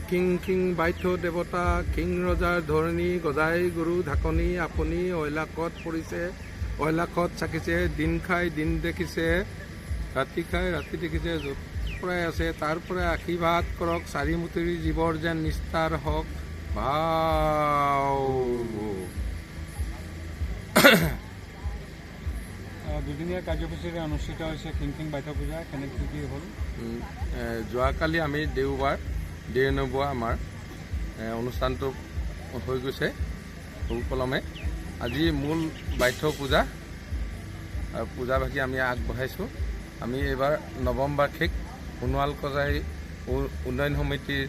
king king বাইথ দেৱতা king ৰজাৰ ধৰণী গজাই গুৰু ঢাকনি আপুনি ঐলাকত পৰিছে ঐলাকত চাকিছে দিন খাই দিন দেখিছে ৰাতি খাই ৰাতি দেখিছে য'ত পৰাই আছে তাৰ পৰাই আশীৰ্বাদ কৰক চাৰিমুতিৰি জীৱৰ যেন নিষ্ঠাৰ হওক ভাও দুদিনীয়া কাৰ্যসূচীৰে অনুষ্ঠিত হৈছে কিং কিং বাইথ পূজা কেনেকৈ কি হ'ল যোৱাকালি আমি দেওবাৰ দেওনবোৱা আমাৰ অনুষ্ঠানটো হৈ গৈছে সুকলমে আজি মূল বাইথ পূজা পূজাভাগি আমি আগবঢ়াইছোঁ আমি এইবাৰ নৱম বাৰ্ষিক সোণোৱাল কছাৰী উন্নয়ন সমিতিৰ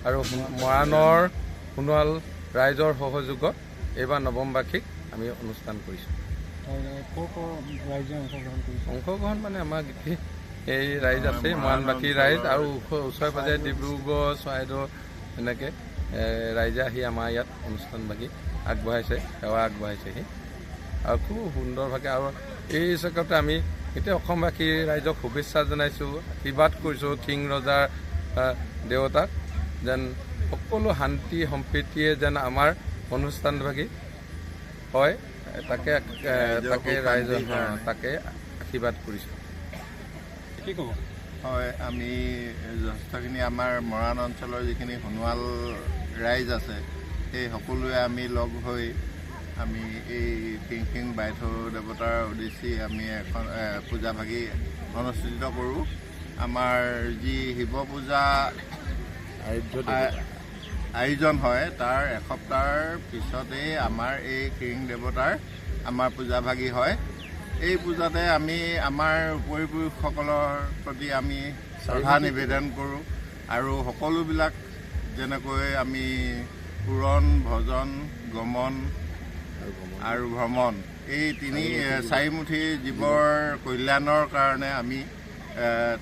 আৰু মৰাণৰ সোণোৱাল ৰাইজৰ সহযোগত এইবাৰ নৱম বাৰ্ষিক আমি অনুষ্ঠান কৰিছোঁ অংশগ্ৰহণ মানে আমাৰ এই ৰাইজ আছে মৰাণবাসী ৰাইজ আৰু ওচৰে পাজৰে ডিব্ৰুগড় চৰাইদেউ এনেকৈ ৰাইজে আহি আমাৰ ইয়াত অনুষ্ঠানভাগি আগবঢ়াইছে সেৱা আগবঢ়াইছেহি আৰু খুব সুন্দৰভাৱে আৰু এই হিচাপতে আমি এতিয়া অসমবাসী ৰাইজক শুভেচ্ছা জনাইছোঁ আশীৰ্বাদ কৰিছোঁ কিং ৰজাৰ দেৱতাক যেন সকলো শান্তি সম্প্ৰীতিয়ে যেন আমাৰ অনুষ্ঠানভাগি হয় তাকে ৰাইজৰ তাকে আশীৰ্বাদ কৰিছোঁ কি ক'ব হয় আমি যথেষ্টখিনি আমাৰ মৰাণ অঞ্চলৰ যিখিনি সোণোৱাল ৰাইজ আছে সেই সকলোৱে আমি লগ হৈ আমি এই কিং কিং বাইথ দেৱতাৰ উদ্দেশ্যি আমি এখন পূজাভাগি অনুষ্ঠিত কৰোঁ আমাৰ যি শিৱ পূজা আয়োজন হয় তাৰ এসপ্তাহৰ পিছতেই আমাৰ এই কিং দেৱতাৰ আমাৰ পূজাভাগি হয় এই পূজাতে আমি আমাৰ পৰিপুৰুষসকলৰ প্ৰতি আমি শ্ৰদ্ধা নিবেদন কৰোঁ আৰু সকলোবিলাক যেনেকৈ আমি পুৰণ ভজন গমন আৰু ভ্ৰমণ এই চাৰিমুঠি জীৱৰ কল্যাণৰ কাৰণে আমি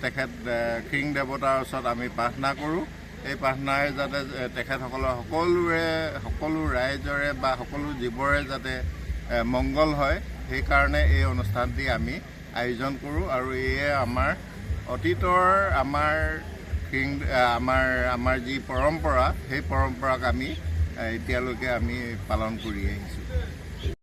তেখেত কিং দেৱতাৰ ওচৰত আমি প্ৰাৰ্থনা কৰোঁ এই প্ৰাৰ্থনাৰে যাতে তেখেতসকলৰ সকলো ৰাইজৰে বা সকলো জীৱৰে যাতে মংগল হয় সেইকাৰণে এই অনুষ্ঠানটি আমি আয়োজন কৰোঁ আৰু এয়ে আমাৰ অতীতৰ আমাৰ যি পৰম্পৰা সেই পৰম্পৰাক আমি এতিয়ালৈকে আমি পালন কৰি আহিছোঁ